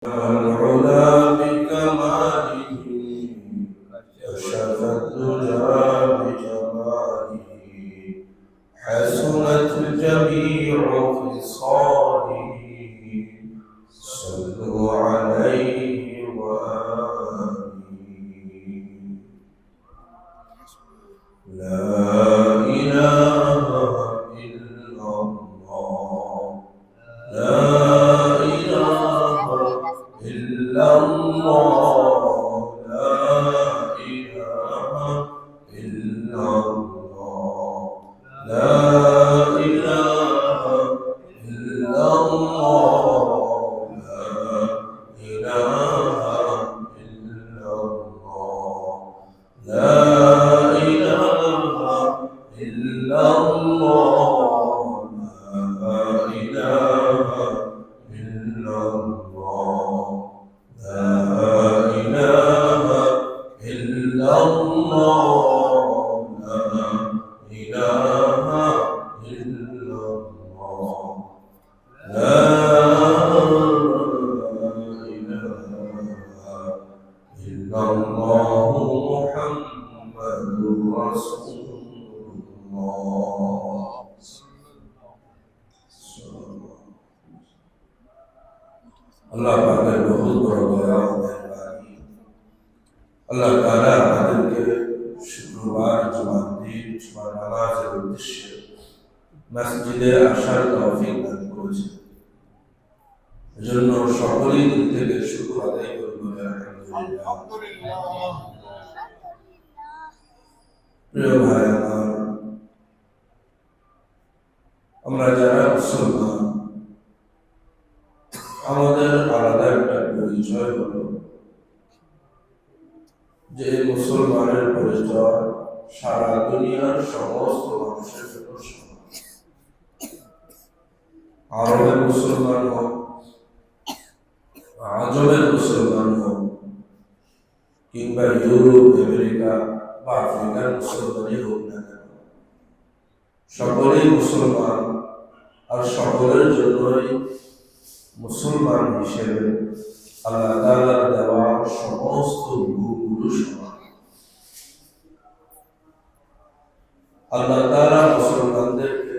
العلا بكماله كشف الدجى بجماله حسنت جميع خصاله صلوا عليه وآله لا إله إلا الله لا إله إلا الله لا إله إلا الله لا إله إلا الله لا إله إلا الله لا إله إلا الله لا إله إلا الله لا إله إلا الله لا إله إلا الله لا إله إلا الله محمد رسول الله আল্লাহ পাকের বহুত বড় দয়া ও মেহেরবানি। আল্লাহ তাআলা আমাদেরকে শুক্রবার জুমার দিন জুমার নামাজের উদ্দেশ্যে মসজিদে আসার তৌফিক দান করেছেন। এজন্য সকলেই দিল থেকে শুকর আদায় করব আলহামদুলিল্লাহ। প্রিয় ভাই আমার, আমরা যারা মুসলমান আমাদের আলাদা একটা পরিচয় হলো যে মুসলমানের পরিচয় সারা দুনিয়ার সমস্ত মানুষের জন্য সমান। আরবের মুসলমান হোক, আজমের মুসলমান হোক, কিংবা ইউরোপ, আমেরিকা বা আফ্রিকার মুসলমানই হোক না কেন, সকলেই মুসলমান। আর সকলের জন্যই মুসলমান হিসেবে আল্লাহ তাআলার দেওয়া সমস্ত গুণগুলো সমান। আল্লাহ তাআলা মুসলমানদেরকে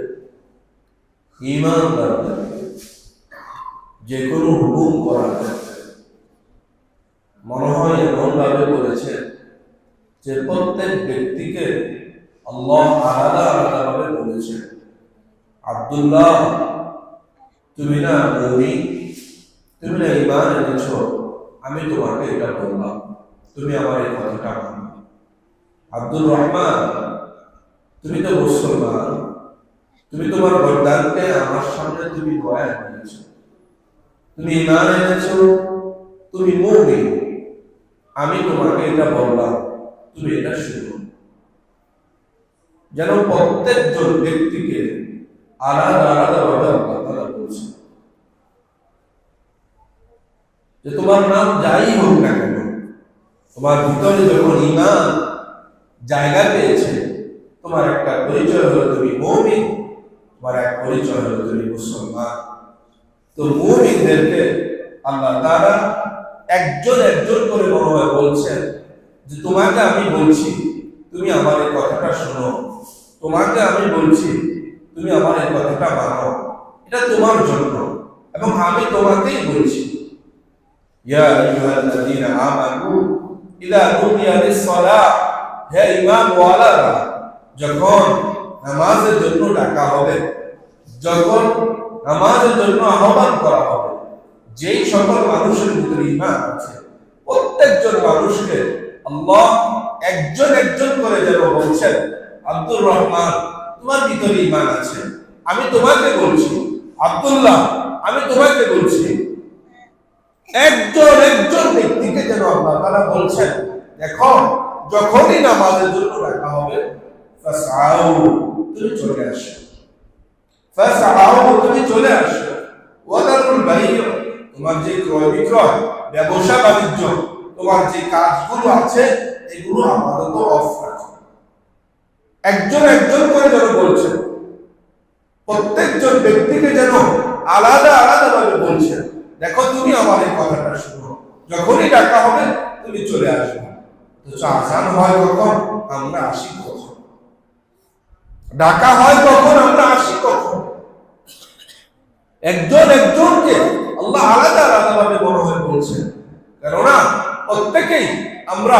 ঈমানদারদেরকে যে কোনো হুকুম করার ক্ষেত্রে মনে হয় এমন ভাবে বলেছে যে প্রত্যেক ব্যক্তিকে আল্লাহ আলাদা আলাদা ভাবে বলেছে, আব্দুল্লাহ তুমি না মুমিন, তুমি না ঈমান এনেছো, আমি তোমাকে এটা বললাম, তুমি আমার এই কথাটা মানো। আব্দুর রহমান তুমি তো মুসলমান, তুমি তোমার গর্দানকে আমার সামনে তুমি দয়া দিয়েছো, তুমি ঈমান এনেছো, তুমি মুমিন, আমি তোমাকে এটা বললাম, তুমি এটা শুনো। যেন প্রত্যেকজন ব্যক্তিকে আলাদা আলাদা ভাবে আল্লাহ তাআলা বলছে যে তোমার নাম যাই হোক না কেন, তোমার ভিতরে যখন ঈমান জায়গা পেয়েছে, তোমার একটা পরিচয় হলো তুমি মুমিন, তোমার এক পরিচয় হলো তুমি মুসলমান। তো মুমিনদেরকে আল্লাহ তাআলা একজন একজন করে মনে হয় বলছেন যে তোমাকে আমি বলছি, তুমি আমার এই কথাটা শোনো, তোমাকে আমি বলছি, তুমি আমার এই কথাটা মানো, এটা তোমার জন্য, এবং আমি তোমাকেই বলছি। ইয়া আইয়ুহাল্লাযীনা আমানু ইযা নুদিয়া লিস-সালাহ, হে ঈমান ওয়ালারা, যখন নামাজের জন্য ডাকা হবে, যখন নামাজের জন্য আহ্বান করা হবে, যেই সকল মানুষের ভিতরে ঈমান আছে প্রত্যেকজন মানুষকে আল্লাহ একজন একজন করে যেন বলছেন, আব্দুর রহমান তোমার ভিতরে ঈমান আছে, আমি তোমাকে বলছি, আব্দুল্লাহ আমি তোমাকে বলছি। একজন একজন ব্যক্তিকে যেন আল্লাহ তাআলা বলছেন, দেখো যখনই নামাজের জন্য ডাকা হবে, ফাসআউ তুমি চলে আসো, ফাসআউ তুমি চলে আসো, ওয়াদারুল বাই'আ তোমার যে ক্রয় বিক্রয়, ব্যবসা বাণিজ্য, তোমার যে কাজগুলো আছে এগুলো আপাতত অফ রাখো। একজন একজন করে যেন বলছেন, প্রত্যেকজন ব্যক্তিকে যেন আলাদা আলাদা ভাবে বলছেন দেখো তুমি আমার এই কথাটা শুনো, যখনই ডাকা হবে তুমি চলে আসবে। তো আজান হয় কখন? আমরা আসি কখন? ডাকা হয় কখন? আমরা আসি কখন? একজন একজনকে আল্লাহ আলাদা আলাদা ভাবে মনে হয় বলছেন, কেননা প্রত্যেকেই আমরা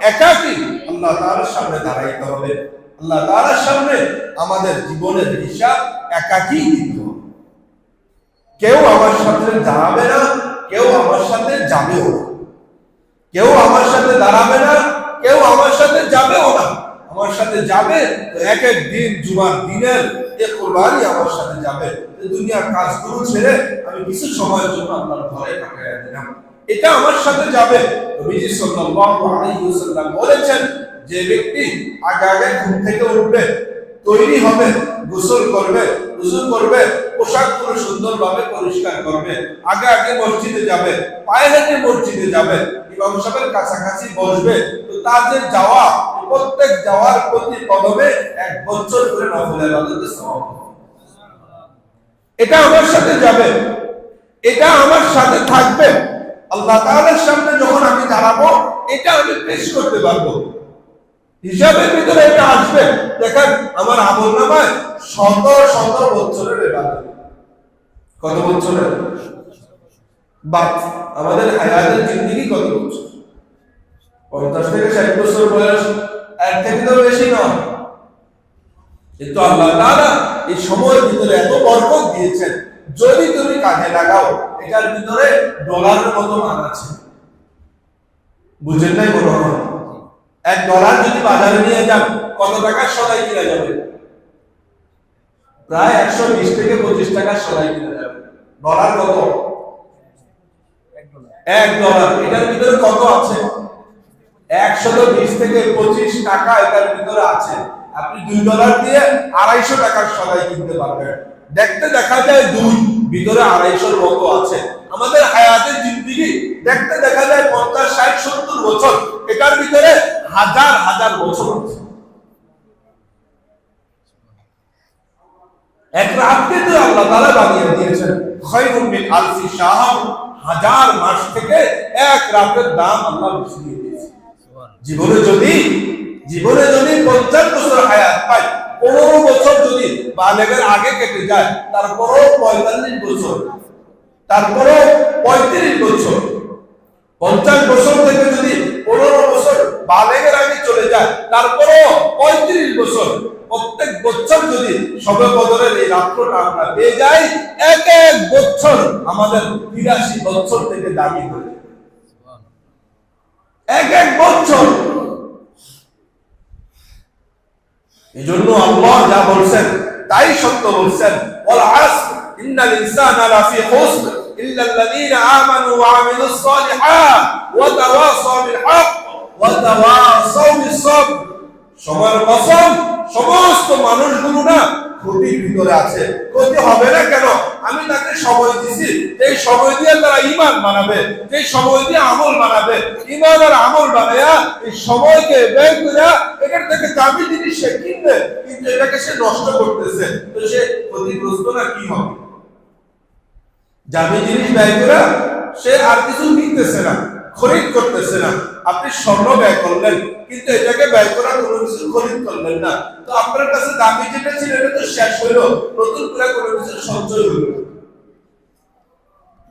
একাকী আল্লাহ তাআলার সামনে দাঁড়াইতে হবে। আল্লাহ তাআলার সামনে আমাদের জীবনের হিসাব একাকী দিতে হবে। কেউ আমার সাথে দাঁড়াবে না, কেউ আমার সাথে যাবেও না। কেউ আমার সাথে দাঁড়াবে না, কেউ আমার সাথে যাবেও না। আমার সাথে যাবে তো এক এক দিন জুমার দিনের এক কোরবানি আমার সাথে যাবে। দুনিয়ার কাজগুলো ছেড়ে আমি কিছু সময়ের জন্য আল্লাহর ঘরে কাটাইয়া দিলাম, এটা আমার সাথে যাবে। নবীজি সাল্লাল্লাহু আলাইহি ওয়াসাল্লাম বলেছেন, যে ব্যক্তি আগে আগে ঘুম থেকে উঠবে, তৈরি হবে, গোসল করবে, ওযু করবে, পোশাকগুলো সুন্দরভাবে পরিষ্কার করবে, আগে আগে মসজিদে যাবে, পায়ে হেঁটে মসজিদে যাবে, ইমাম সাহেবের কাছাকাছি বসবে, তো তার যে যাওয়া, প্রত্যেক যাওয়ার প্রতি কদমে 1 বছর করে নফল ইবাদতের সওয়াব। এটা আমার সাথে যাবে, এটা আমার সাথে থাকবে। আল্লাহ তাআলার সামনে যখন আমি দাঁড়াবো, এটা আমি পেশ করতে পারবো। হিসাবের ভিতরে এটা আসবে। দেখেন আমার আমলনামায় 100 বছরের ইবাদত। কত বছরের? বাট আমাদের হায়াতের জিন্দেগি কত বছর? 50 থেকে 60 বছর বয়স, এর থেকে তো বেশি নয়। কিন্তু আল্লাহ তাআলা এই সময়ের ভিতরে এত বরকত দিয়েছেন, যদি তুমি কাজে লাগাও, এটার ভিতরে ডলারের মতো মান আছে। বুঝেন নাই মনে হয়? $1 যদি বাজারে নিয়ে যান, কত টাকার সদাই কিনা যাবে? প্রায় 120 থেকে 25 টাকার সদাই কিনা যাবে। ডলার কত? $1। এটার ভিতরে কত আছে? 120 থেকে 25 টাকা এটার ভিতরে আছে। আপনি $2 দিয়ে 250 টাকার সদাই কিনতে পারবেন। দেখতে দেখা যায় 2, ভিতরে 250 মতো আছে। আমাদের হায়াতের জিন্দেগি দেখতে দেখা যায় 50, 60, 70 বছর, এটার ভিতরে হাজার হাজার বছর আছে। এক রাতকে তো আল্লাহ তাআলা বানিয়ে দিয়েছেন খায়রুম মিন আলফি শাহর, 1000 মাস থেকে এক রাতের দাম আল্লাহ বেশি দিয়ে দিয়েছে। জীবনে যদি 50 বছর হায়াত পাই, 15 বছর যদি বালেগের আগে কেটে যায়, তারপরও 45 বছর, তারপরও 35 বছর, 50 বছর থেকে যদি 15 বছর বালেগের আগে চলে যায়, তারপরও 35 বছর। প্রত্যেক বছর যদি শবে কদরের এই রাত্রটা আমরা পেয়ে যাই, এক এক বছর আমাদের 83 বছর থেকে দামি হয়ে যাবে। এক এক বছর। এজন্য আল্লাহ যা বলছেন তাই সত্য বলছেন, ওয়াল আসর ইন্নাল ইনসানা লাফি খুসর ইল্লা আল্লাযীনা আমানু ওয়া আমিলুস সালিহাত ওয়া তাওয়াসাউ বিল হক ওয়া তাওয়াসাউ বিস সাবর। সময়ের কসম, সমস্ত মানুষগুলো না ক্ষতির ভিতরে আছে। ক্ষতি হবে না কেন? আমি তাকে সময় দিছি, এই সময় দিয়ে তারা ঈমান বানাবে, এই সময় দিয়ে আমল বানাবে। ঈমান আর আমল বানায়া এই সময়কে ব্যয় করে এটার থেকে দামি জিনিস সে কিনবে, কিন্তু এটাকে সে নষ্ট করতেছে, তো সে ক্ষতিগ্রস্ত না কি হবে? দামি জিনিস ব্যয় করে সে আর কিছু কিনতেছে না, খরিদ করতেছে না। আপনি স্বর্ণ ব্যয় করলেন, কিন্তু এটাকে ব্যয় করা কোনো কিছু খরিদ করলেন না, তো আপনার কাছে দামি যেটা ছিল এটা তো শেষ হইল, নতুন করে কোনো কিছু সঞ্চয় হইল।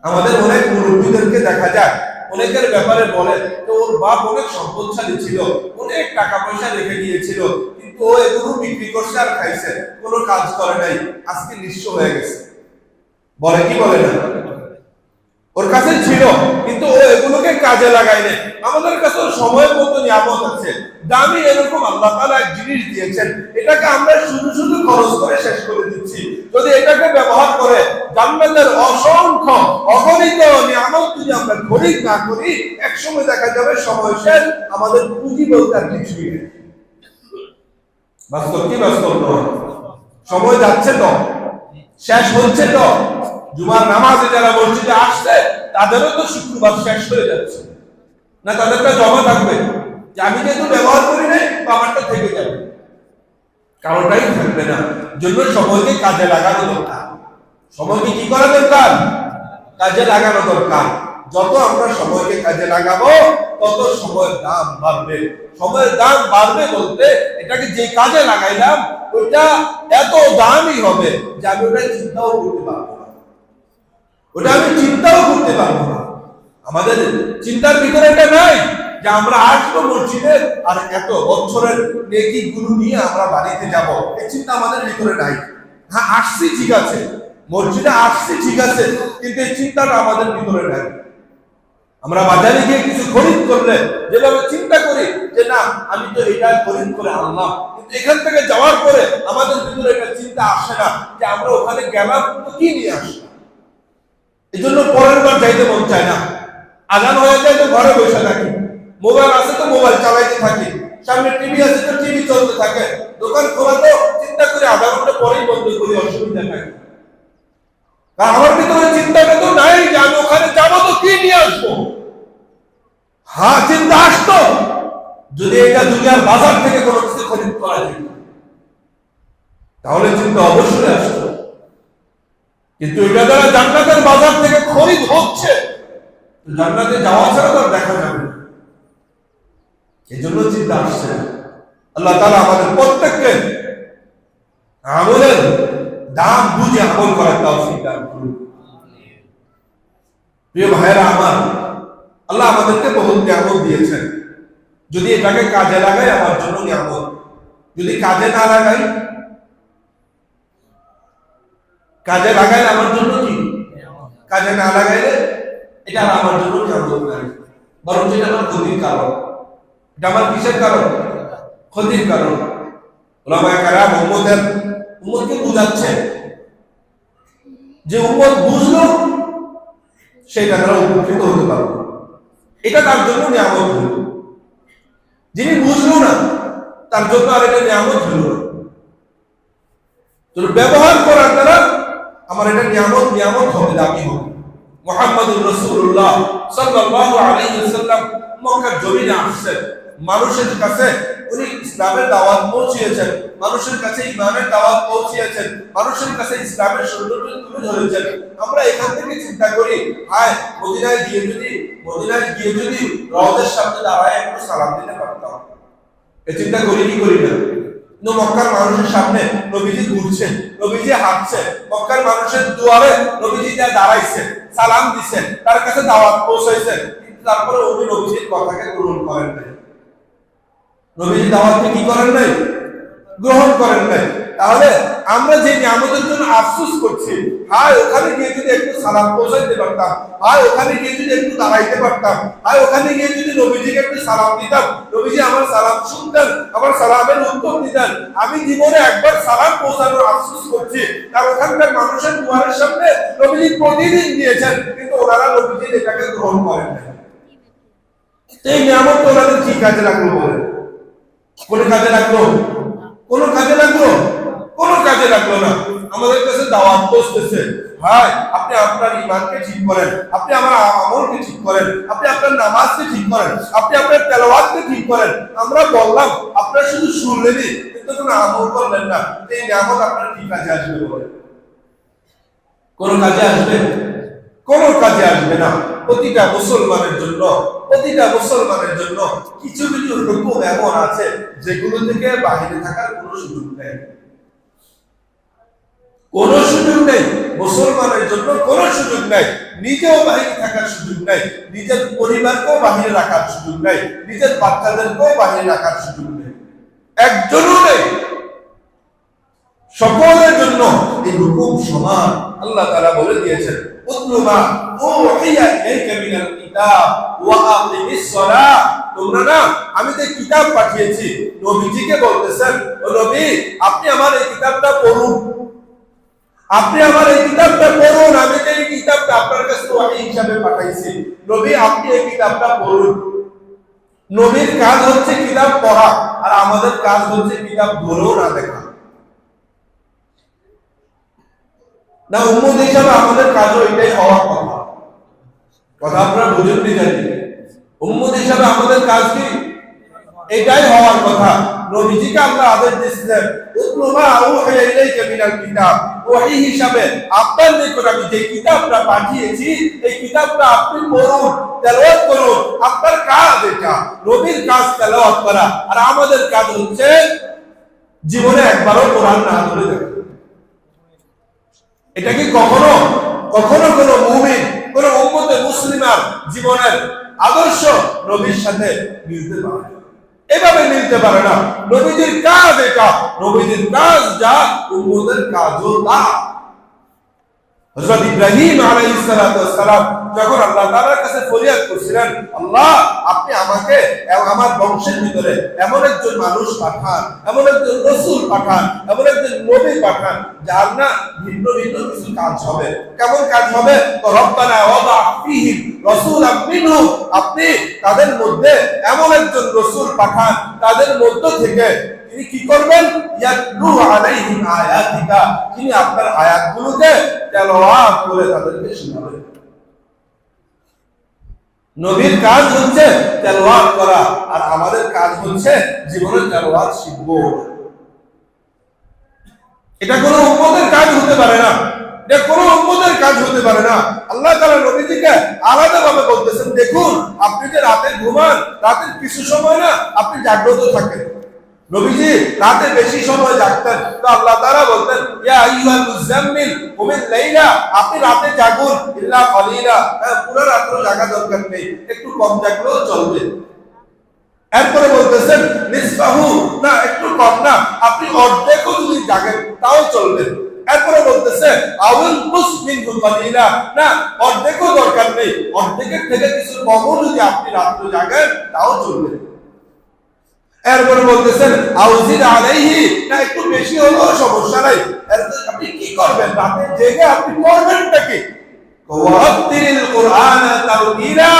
আমাদের অনেক মুরব্বীদেরকে দেখা যায়, অনেকের ব্যাপারে বলে তো ওর বাপ অনেক সম্পদশালী ছিল, অনেক টাকা পয়সা রেখে গিয়েছিল, কিন্তু ও এগুলো বিক্রি করছে আর খাইছে, কোনো কাজ করে নাই, আজকে নিঃস্ব হয়ে গেছে। বলে কি বলে না? ওর কাছে ছিল কিন্তু ও এগুলোকে কাজে লাগায় না। আমাদের কাছে সময়ের মতো নিয়ামত আছে, দামি এরকম আল্লাহ তাআলা এক জিনিস দিয়েছেন, এটাকে আমরা শুধু শুধু খরচ করে শেষ করে দিচ্ছি। যদি এটাকে ব্যবহার করে জান্নাতের অসংখ্য অগণিত নিয়ামত যদি আমরা খরিদ না করি, একসময় দেখা যাবে সময় শেষ, আমাদের পুঁজি বলতে আর কিছুই নেই। বাস্তব কি বাস্তব নয়? সময় যাচ্ছে তো, শেষ হচ্ছে তো। জুমার নামাজে যারা মসজিদে আসছে তাদেরও তো শুক্রবার শেষ হয়ে যাচ্ছে না, তাদেরটা জমা থাকবে যে আমি যেহেতু ব্যবহার করি নাই তো আমারটা থেকে যাবে, কারোটাই থাকবে না। জন্য সময়কে কাজে লাগানো দরকার। সময়কে কি করা দরকার? কাজে লাগানো দরকার। যত আমরা সময়কে কাজে লাগাবো তত সময়ের দাম বাড়বে। সময়ের দাম বাড়বে বলতে এটাকে যে কাজে লাগাইলাম ওইটা এত দামই হবে যে আমি ওটা চিন্তাও করতে পারবো না, ওটা আমি চিন্তাও করতে পারবো না। আমাদের চিন্তার ভিতরে এটা নাই যে আমরা আসবো মসজিদে আর এত বছরের নেকি গুলো নিয়ে আমরা বাড়িতে যাব, এই চিন্তা আমাদের ভিতরে নাই। হ্যাঁ, আসছি ঠিক আছে, মসজিদে আসছি ঠিক আছে, কিন্তু এই চিন্তাটা আমাদের ভিতরে নাই। আমরা বাজারে গিয়ে কিছু খরিদ করলে যেভাবে চিন্তা করি যে না আমি তো এটা খরিদ করে আনলাম, কিন্তু এখান থেকে যাওয়ার পরে আমাদের ভিতরে একটা চিন্তা আসে না যে আমরা ওখানে গেলাম তো কি নিয়ে আসলাম। এই জন্য পরের বার যাইতে মন চায় না। আজান হয়ে যায় তো ঘরে বসে থাকি, মোবাইল আছে তো মোবাইল চালাইতে থাকি, সামনে টিভি আছে তো টিভি চলতে থাকে, দোকান খোলা তো চিন্তা করে আধা ঘন্টা পরেই বন্ধ করি, অসুবিধা নাই। আমার ভিতরে চিন্তাটা তো নাই যে আমি ওখানে যাবো তো কি নিয়ে আসবো। হ্যাঁ, চিন্তা আসতো যদি এটা দুনিয়ার বাজার থেকে কোনো কিছু খরিদ করা যেত, তাহলে চিন্তা অবশ্যই আসতো। কিন্তু এটা দ্বারা জান্নাতের বাজার থেকে খরিদ হচ্ছে, জান্নাতে যাওয়া ছাড়া তো দেখা যাবে না, এই জন্য চিন্তা আসছে। আল্লাহ তাআলা আমাদের প্রত্যেককে আমলের দাম বুঝে আমল করার তৌফিক দান করুন। প্রিয় ভাইরা আমার, আল্লাহ আমাদেরকে বহুত নিয়ামত দিয়েছেন, যদি এটাকে কাজে লাগাই আমার জন্য নিয়ামত, যদি কাজে না লাগাই, কাজে লাগাইলে আমার জন্য কি, কাজে না লাগাইলে এটা আমার জন্য নিয়ামত নাই, বরং এটা আমার ক্ষতির কারণ। এটা আমার কিসের কারণ? ক্ষতির কারণ। উলামায়ে কেরাম উম্মতকে বুঝাচ্ছে যে উম্মত বুঝলো সেটা তারা উপকৃত হতে পারবে, এটা তার জন্য নিয়ামত হলো। যিনি বুঝলো না তার জন্য আর এটা নিয়ামত হলো না। তো ব্যবহার করার দ্বারা আমার এটা নিয়ামত হবে, দামি হবে। মুহাম্মদুর রাসূলুল্লাহ সাল্লাল্লাহু আলাইহি ওয়াসাল্লাম মক্কার জমিনে আসছেন, মানুষের কাছে উনি ইসলামের দাওয়াত পৌঁছিয়েছেন, মানুষের কাছে ঈমানের দাওয়াত পৌঁছিয়েছেন, মানুষের কাছে ইসলামের সৌন্দর্য তুলে ধরেছেন। আমরা এখান থেকে চিন্তা করি, হায় মদিনায় গিয়ে যদি রওজার সামনে দাঁড়ায় একটু সালাম দিতে পারতাম, এই চিন্তা করি কি করি না? মক্কার মানুষের সামনে নবীজি ঘুরছেন, নবীজি হাঁটছেন, মক্কার মানুষের দুয়ারে নবীজি যা দাঁড়াইছেন, সালাম দিচ্ছেন, তার কাছে দাওয়াত পৌঁছাইছেন, কিন্তু তারপরে উনি নবীজির কথাকে গ্রহণ করেন নাই। নবীজি দাওয়াতকে কি করেন নাই? গ্রহণ করেন নাই। তাহলে আমরা যে নিয়ামতের জন্য আফসোস করছি, হায় ওখানে গিয়ে যদি একটু সালাম পৌঁছাইতে পারতাম, হায় ওখানে গিয়ে যদি একটু দাঁড়াইতে পারতাম, হায় ওখানে গিয়ে যদি নবীজিকে একটু সালাম দিতাম, নবীজি আমার সালাম শুনতেন, আমার সালামের উত্তর দিতেন, আমি জীবনে একবার সালাম পৌঁছানোর আফসোস করছি। আর ওখানকার মানুষের দুয়ারের সামনে নবীজি প্রতিদিন দিয়েছেন, কিন্তু ওনারা নবীজি এটাকে গ্রহণ করেন নাই। এই নিয়ামত ওনাদের কি কাজে লাগলো বলেন? কোন কাজে লাগলো? কোনো কাজে লাগলো? কোনো কাজে লাগলো না। আমাদের কাছে দাওয়াত পৌঁছতেছে, ভাই আপনি আপনার ঈমানকে ঠিক করেন, আপনি আমার আমলকে ঠিক করেন, আপনি আপনার নামাজকে ঠিক করেন, আপনি আপনার তেলাওয়াতকে ঠিক করেন। আমরা বললাম, আপনারা শুধু শুনলেনই কিন্তু কোনো আমল করলেন না, এই নিয়ামত আপনার কি কাজে আসবে বলেন? কোন কাজে আসবে? কোনো কাজে আসবে না। প্রতিটা মুসলমানের জন্য কিছু হুকুম এমন আছে যেগুলো থেকে বাহিরে থাকার কোনো সুযোগ নেই, কোনো সুযোগ নেই। মুসলমানের জন্য কোনো সুযোগ নেই, নিজেও বাহিরে থাকার সুযোগ নেই, নিজের পরিবারকেও বাহিরে রাখার সুযোগ নেই, নিজের বাচ্চাদেরকেও বাহিরে রাখার সুযোগ নেই, একজনও নেই। সকলের জন্য এই হুকুম সমান। আল্লাহ তাআলা বলে দিয়েছেন, উতলুমা উহিয়া ইলাইকা মিনাল কিতাব ওয়া আকিমিস সালাহ। তোমরা না, আমি যে কিতাব পাঠিয়েছি, নবীজিকে বলতেছেন, ও নবী আপনি আমার এই কিতাবটা পড়ুন, আপনি আমার এই কিতাবটা পড়ুন। আমি যে এই কিতাবটা আপনার কাছে ওহী হিসাবে পাঠাইছি, নবী আপনি এই কিতাবটা পড়ুন। নবীর কাজ হচ্ছে কিতাব পড়া, আর আমাদের কাজ হচ্ছে কিতাব ধরেও না দেখা। না, উম্মত হিসাবে আমাদের কাজও এটাই হওয়ার কথা। কথা আপনারা বুঝুন নি জানি? উম্মত হিসাবে আমাদের কাজ কি? এটাই হওয়ার কথা। নবীজিকে আল্লাহ আদেশ দিয়েছিলেন উতলু মা উহিয়া ইলাইকা মিনাল কিতাব, ওহী হিসাবে আপনার নিকট আমি যে কিতাবটা পাঠিয়েছি এই কিতাবটা আপনি পড়ুন, তেলাওয়াত করুন। আপনার কাজ এটা, নবীর কাজ তেলাওয়াত করা, আর আমাদের কাজ হচ্ছে জীবনে একবারও কোরআন না ধরে দেখা। এটা কি কখনো কখনো কোন মুমিন, কোন উম্মতে মুসলিমার জীবনের আদর্শ নবীর সাথে মিলতে পারে? এভাবে মিলতে পারে না। নবীজির কাজ এটা, নবীজির কাজ যা, উম্মতের কাজও তা। হযরত ইব্রাহিম আলাইহিস সালাতু ওয়াস সালাম যখন আল্লাহ তাআলার কাছে ফরিয়াদ করছিলেন, আল্লাহ আপনি আমাকে এবং আমার বংশের ভিতরে এমন একজন মানুষ পাঠান, এমন একজন রাসূল পাঠান, এমন একজন নবী পাঠান যার না ভিন্ন ভিন্ন কিছু কাজ হবে। কেমন কাজ হবে? রব্বানা ওয়াদা ফীহিম রাসূলাম মিনহুম, আপনি তাদের মধ্যে এমন একজন রাসূল পাঠান তাদের মধ্য থেকে তিনি কি করবেন? ইয়াতলু আলাইহিম আয়াতিকা, তিনি আপনার আয়াতগুলোকে তেলাওয়াত করে তাদেরকে শোনাবেন। নবীর কাজ হচ্ছে তেলাওয়াত করা, আর আমাদের কাজ হচ্ছে জীবনে তেলাওয়াত শিখব। এটা কোনো উম্মতের কাজ হতে পারে না, এটা কোনো উম্মতের কাজ হতে পারে না। আল্লাহ তাআলা নবীজিকে আলাদাভাবে বলতেছেন, দেখুন আপনি যে রাতে ঘুমান, রাতের কিছু সময় না আপনি জাগ্রত থাকেন। নবীজি রাতে বেশি সময় জাগতেন, তো আল্লাহ তাআলা বলতেন ইয়া আইয়ুহাল মুযাম্মিল কুমিল লাইলা, আপনি রাতে জাগুন ইল্লা কলিলা, পুরো রাত জাগা দরকার নেই, একটু কম জাগলেও চলবে। এরপরে বলতেছেন নিসফাহু, না একটু কম না, আপনি অর্ধেকও যদি জাগেন তাও চলবে। এরপরে বলতেছে আউল মুসমিনহু কলিলা, না অর্ধেকও দরকার নেই, অর্ধেকের থেকে কিছু কমও যদি আপনি রাতে জাগেন তাও চলবে। এরপরে বলতেছেন আউজিদ আলাইহি, না একটু বেশি হলেও সমস্যা নাই। আপনি কি করবেন রাতে জেগে? আপনি করবেনটা কি? ওয়ারাতিল কুরআন তারতিলা,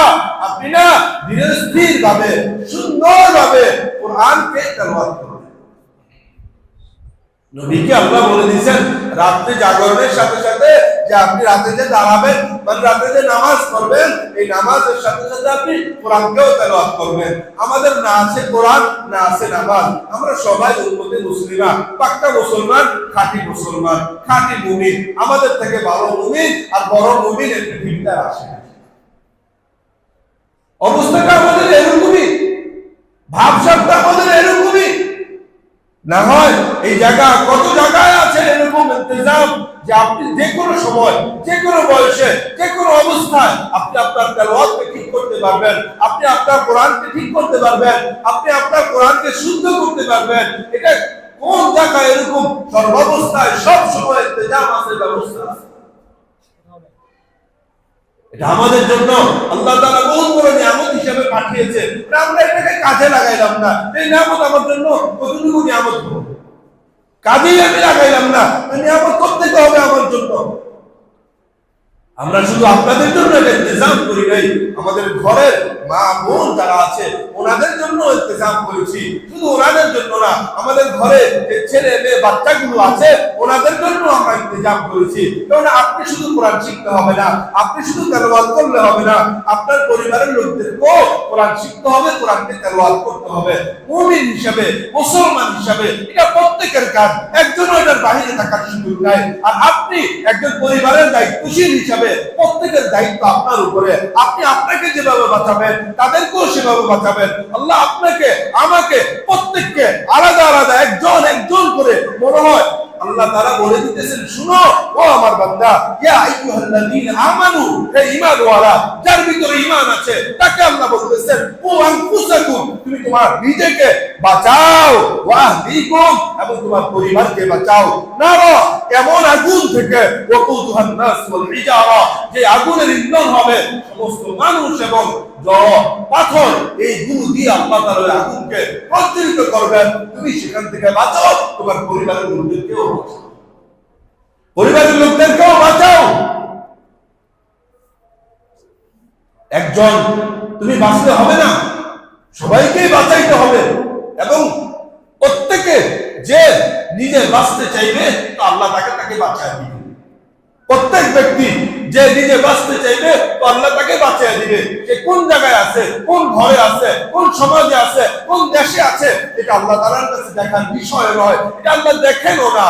আপনি না ধীরে স্থির ভাবে সুন্দরভাবে কোরআনকে তেলাওয়াত করবেন। নবীকে আল্লাহ বলে দিয়েছেন রাতে জাগরণের সাথে সাথে যে আপনি রাতে যে দাঁড়াবেন, মানে রাতে যে নামাজ পড়বেন, এই নামাজের সাথে সাথে আপনি কোরআনকেও তেলাওয়াত করবেন। আমাদের না আছে কোরআন, না আছে নামাজ, আমরা সবাই উম্মতে মুসলিমা, পাক্কা মুসলমান, খাঁটি মুসলমান, খাঁটি মুমিন। আমাদের থেকে ভালো মুমিন আর বড় মুমিন এই পৃথিবীতে আসে। অবস্থাটা আমাদের এরকমই, ভাবসাবটা আমাদের এরকমই। না হয় এই জায়গা কত জায়গায় আছে এরকম ইন্তজাম যে আপনি যে কোনো সময়, যে কোনো বয়সে, যে কোনো অবস্থায় আপনি আপনার তেলাওয়াতকে ঠিক করতে পারবেন, আপনি আপনার কোরআনকে ঠিক করতে পারবেন, আপনি আপনার কোরআনকে শুদ্ধ করতে পারবেন। এটা কোন জায়গায় এরকম সর্বাবস্থায় সব সময় ইন্তজাম আছে, ব্যবস্থা আছে? এটা আমাদের জন্য আল্লাহ তাআলা বহুত বড় নিয়ামত হিসেবে পাঠিয়েছে। আমরা এটাকে কাজে লাগাইলাম না। এই নিয়ামত আমার জন্য কতটুকু নিয়ামত, কাজেই আমি লাগাইলাম না, এই নিয়ামত কোত্থেকে হবে আমার জন্য? আমরা শুধু আপনাদের জন্য ইন্তজাম করি নাই, আমাদের ঘরের মা বোন যারা আছে ওনাদের জন্য ইন্তজাম করেছি। শুধু ওনাদের জন্য না, আমাদের ঘরে যে ছেলে মেয়ে বাচ্চাগুলো আছে ওনাদের জন্য আমরা ইন্তজাম করেছি। কারণ আপনি শুধু কোরআন শিখতে হবে না, আপনি শুধু তেলাওয়াত করলে হবে না, আপনার পরিবারের লোকদেরকেও কোরআন শিখতে হবে, কোরআনকে তেলাওয়াত করতে হবে। মুমিন হিসেবে, মুসলমান হিসেবে এটা প্রত্যেকের কাজ, একজনও এটার বাইরে থাকার সুযোগ নাই। আর আপনি একজন পরিবারের দায়িত্বশীল হিসাবে প্রত্যেকের দায়িত্ব আপনার উপরে। আপনি আপনাকে যেভাবে বাঁচাবেন তাদেরকেও সেভাবে বাঁচাবেন। আল্লাহ আপনাকে, আমাকে, প্রত্যেককে আলাদা আলাদা একজন একজন করে মনে হয় আল্লাহ তাআলা বলে দিতেছেন, শুনো ও আমার বান্দা, ইয়া আইয়ুহাল্লাযীনা আমানু, হে ঈমানওয়ালা, যার ভিতরে ঈমান আছে তাকে আল্লাহ বলতেছেন ও আনফুসাকুম, তুমি তোমার নিজেকে বাঁচাও, ওয়া আহলিকুম, এবং তোমার পরিবারকে বাঁচাও। নারা, এমন আগুন থেকে, ওয়াকুদুহান নাস ওয়াল হিজারা, যে আগুনের ইন্ধন হবে সমস্ত মানুষ এবং জড় পাথর, এইগুলো দিয়ে আল্লাহ তাআলা আগুনকে প্রজ্বলিত করবেন। তুমি সেখান থেকে বাঁচাও, তোমার পরিবারের লোকদেরকেও বাঁচাও, পরিবারের লোকদেরকেও বাঁচাও। একজন তুমি বাঁচতে হবে না, সবাইকেই বাঁচাইতে হবে। এবং প্রত্যেকে যে নিজে বাঁচতে চাইবে তো আল্লাহ তাকে বাঁচায় দিবে। প্রত্যেক ব্যক্তি যে নিজে বাঁচতে চাইবে তো আল্লাহ তাকে বাঁচিয়ে দিবে। সে কোন জায়গায় আছে, কোন ঘরে আছে, কোন সমাজে আছে, কোন দেশে আছে, এটা আল্লাহ তাআলার কাছে দেখার বিষয় নয়। এটা আল্লাহ দেখেনও না।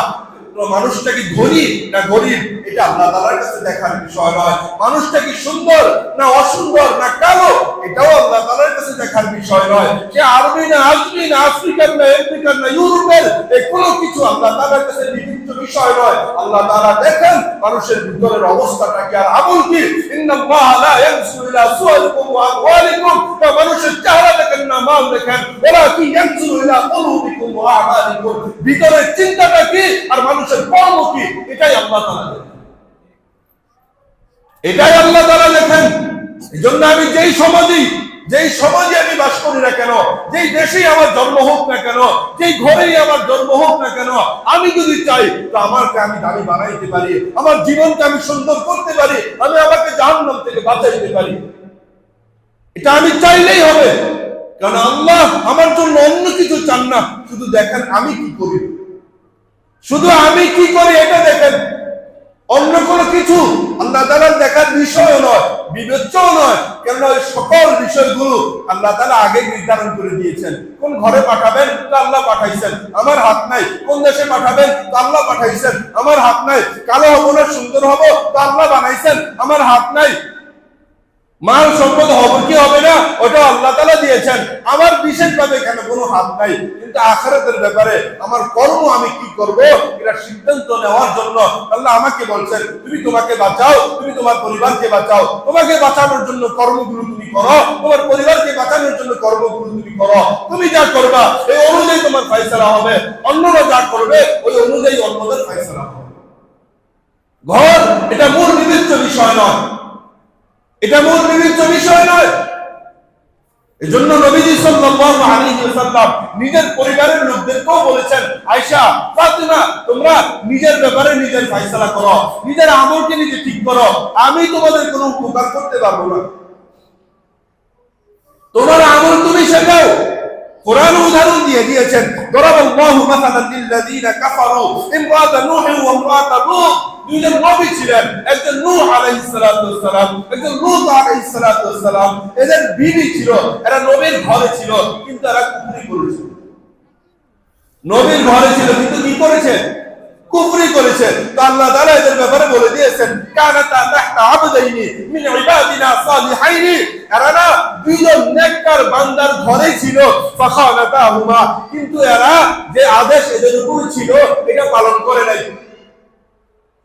মানুষটা কি ধনী না গরিব, এটা আল্লাহ তাআলার কাছে দেখার বিষয় নয়। মানুষটা কি সুন্দর না অসুন্দর না কালো, এটাও আল্লাহ তাআলার কাছে দেখার বিষয় নয়। সে আরবি না আজমি না আফ্রিকান না আমেরিকান না ইউরোপের, এই কোনো কিছু আল্লাহ তাআলার কাছে বিচিত্র বিষয় নয়। আল্লাহ তাআলা দেখেন মানুষের ভিতরের অবস্থাটা কি আর আমল কি। ইন্নাল্লাহা লা ইয়ানজুরু ইলা সুওয়ারিকুম ওয়া আমওয়ালিকুম, মানুষের চেহারা দেখেন না মাল দেখেন, ওয়ালাকিন ইয়ানজুরু ইলা কুলুবিকুম ওয়া আমালিকুম, ভিতরের চিন্তাটা কি আর মানুষের কর্ম কি, এটাই আল্লাহ তাআলা দেখেন। এটাই আল্লাহ তাআলা দেখেন। এজন্য আমি যেই সমাজে আমি বাস করি না কেন, যেই দেশেই আমার জন্ম হোক না কেন, যেই ঘরেই আমার জন্ম হোক না কেন, আমি যদি চাই তো আমাকে আমি দামি বানাইতে পারি, আমার জীবনকে আমি সুন্দর করতে পারি, আমি আমাকে জাহান্নাম থেকে বাঁচাইতে পারি। এটা আমি চাইলেই হবে, কারণ আল্লাহ আমার জন্য অন্য কিছু চান না। শুধু দেখেন আমি কি করি, শুধু আমি কি করি এটা দেখেন, অন্য কোনো কিছু আল্লাহ তাআলার দেখার বিষয় নয়, বিবেচ্যও নয়। কেননা ওই সকল বিষয়গুলো আল্লাহ তাআলা আগে নির্ধারণ করে দিয়েছেন। কোন ঘরে পাঠাবেন তো আল্লাহ পাঠাইছেন, আমার হাত নাই। কোন দেশে পাঠাবেন তো আল্লাহ পাঠাইছেন, আমার হাত নাই। কালো হবো না সুন্দর হবো তো আল্লাহ বানাইছেন, আমার হাত নাই। মাল সম্পদ হবে কি হবে না ওটা আল্লাহ তাআলা দিয়েছেন, আমার বিশেষভাবে এখানে কোনো হাত নাই। কিন্তু আখিরাতের ব্যাপারে আমার কর্ম আমি কি করব এটা সিদ্ধান্ত নেওয়ার জন্য আল্লাহ আমাকে বলছেন, তুমি তোমাকে বাঁচাও, তুমি তোমার পরিবারকে বাঁচাও। তোমাকে বাঁচানোর জন্য কর্মগুলো তুমি করো, তোমার পরিবারকে বাঁচানোর জন্য কর্মগুলো তুমি করো। তুমি যা করবা এই অনুযায়ী তোমার ফয়সালা হবে, অন্যরা যা করবে ওই অনুযায়ী অন্যদের ফয়সালা হবে। ঘর এটা মূল বিবেচ্য বিষয় নয়, এটা মূল বিবেচ্য বিষয় নয়। এজন্য নবীজি সাল্লাল্লাহু আলাইহি ওয়াসাল্লাম নিজের পরিবারের লোকদেরকেও বলেছেন, আয়েশা, ফাতিমা, তোমরা নিজের ব্যাপারে নিজের ফয়সালা করো, নিজের আমলকে নিজে ঠিক করো, আমি তোমাদের কোনো উপকার করতে পারবো না। তোমার আমল তুমি শেখাও। কোরআন উদাহরণ দিয়ে দিয়েছেন, দরাবাল্লাহু মাসালান লিল্লাযীনা কাফারু ইমরাতা নূহ ওয়া ইমরাতা লূত। দুইজন নবী ছিলেন, একজন নূহ আলাইহিস সালাতু ওয়াস সালাম, একজন লূত আলাইহিস সালাতু ওয়াস সালাম। এদের বিবি ছিল, এরা নবীর ঘরে ছিল, কিন্তু এরা কুফরি করেছে। নবীর ঘরে ছিল কিন্তু কি করেছে? কুফরি করেছে। তো আল্লাহ তাআলা এদের ব্যাপারে বলে দিয়েছেন, কানাতা তাহতা আবদাইনি মিন ইবাদিনা সালিহাইনি, এরা না দুইজন নেককার বান্দার ঘরে ছিল, ফাখানাতাহুমা, কিন্তু এরা যে আদেশ এদের উপর ছিল এটা পালন করে নাই,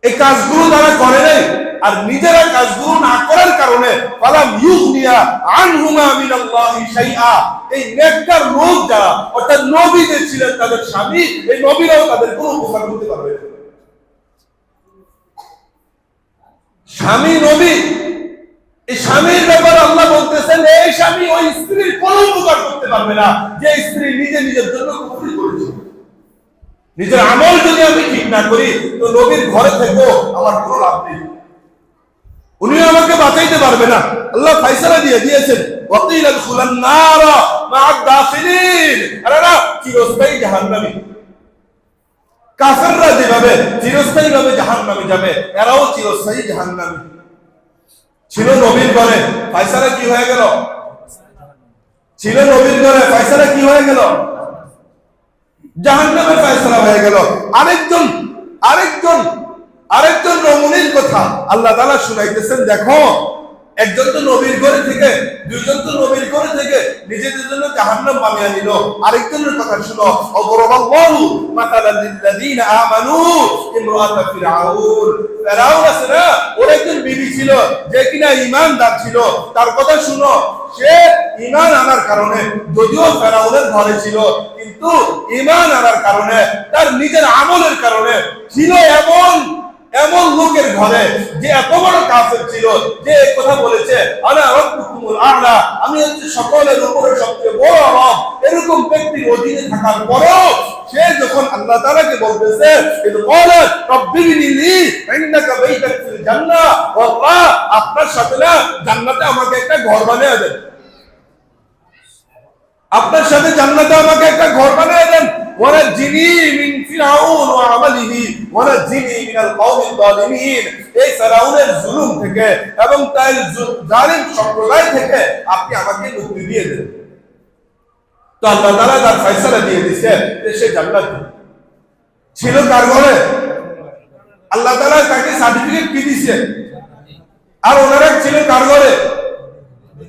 এই কাজগুলো তারা করে নাই। আর নিজেরা কাজগুলো না করার কারণে ফালাম ইউগনিয়া আনহুমা মিনাল্লাহি শাইআ, এই নেককার লোক যারা অর্থাৎ নবী যে ছিলেন তাদের স্বামী, এই নবীরাও তাদের কোনো উপকার করতে পারবে না। স্বামী নবী, এই স্বামীর ব্যাপারে আল্লাহ বলতেছেন, এই স্বামী ওই স্ত্রীর কোনো উপকার করতে পারবে না যে স্ত্রী নিজের জন্য কুফরি করেছে। নিজের আমল যদি আমি ঠিক না করি তো নবীর ঘরে থেকেও আমার কোনো লাভ নেই, উনি আমাকে বাঁচাইতে পারবে না। আল্লাহ ফয়সালা দিয়ে দিয়েছেন, ওয়াকিলা দুখুলান নার মা'আদ দাখিলিন, এরা চিরস্থায়ী জাহান্নামী। কাফেররা যেভাবে চিরস্থায়ীভাবে জাহান্নামে যাবে, এরাও চিরস্থায়ী জাহান্নামী। ছিল নবীর ঘরে, ফয়সালা কি হয়ে গেল? ছিল নবীর ঘরে, ফয়সালা কি হয়ে গেল? জাহান্নামের ফয়সালা হয়ে গেল। আরেকজন রমণীর কথা আল্লাহ তাআলা শুনাইতেছেন, দেখো একজন তো নবীর ঘরে থেকে, দুইজন তো নবীর ঘরে থেকে নিজেদের জন্য জাহান্নাম বানিয়ে নিল। আরেকজনের কথা শুনো, অবরাবাল্লাহু মাতালাল লিল্লাযীনা আমানু ইমরাতা ফিরআউন। ফিরআউন আছে না, ওর একজন বিবি ছিল যে কিনা ঈমানদার ছিল। তার কথা শুনো, সে ঈমান আনার কারণে, যদিও ফিরআউনের ঘরে ছিল, কিন্তু ঈমান আনার কারণে, তার নিজের আমলের কারণে ছিল এমন লোকের ঘরে যে এত বড় কাফের ছিল, যে কথা বলেছে আনা রাব্বুকুমুল আ'লা, আমি হচ্ছে সকলের উপরে সবচেয়ে বড় রব। এরকম ব্যক্তির অধীনে থাকার পরেও সে যখন আল্লাহ তাআলাকে বলতেছে, বলে রব্বিবনি লি ইন্নাকা বাইতান ফিল জান্নাহ, আল্লাহ আপনার সাথে না জান্নাতে আমাকে একটা ঘর বানিয়ে দেন, আপনার সাথে জান্নাতে আমাকে একটা ঘর বানিয়ে দেন। ওয়ানাজিনি মিন ফিরাউন ওয়া আমালিহি ওয়ানাজিনি মিনাল কওমিল যালিমিন। এই ফিরাউনের জুলুম থেকে এবং তার জালিম সম্প্রদায় থেকে আপনি আমাকে মুক্তি দিয়ে দেন। তো আল্লাহ তাআলা তার ফয়সালা দিয়ে দিয়েছে যে সে জান্নাত ছিল কার ঘরে? আল্লাহ তাআলা তাকে সার্টিফিকেট কি দিয়েছে? আর ওনারা ছিল কার ঘরে?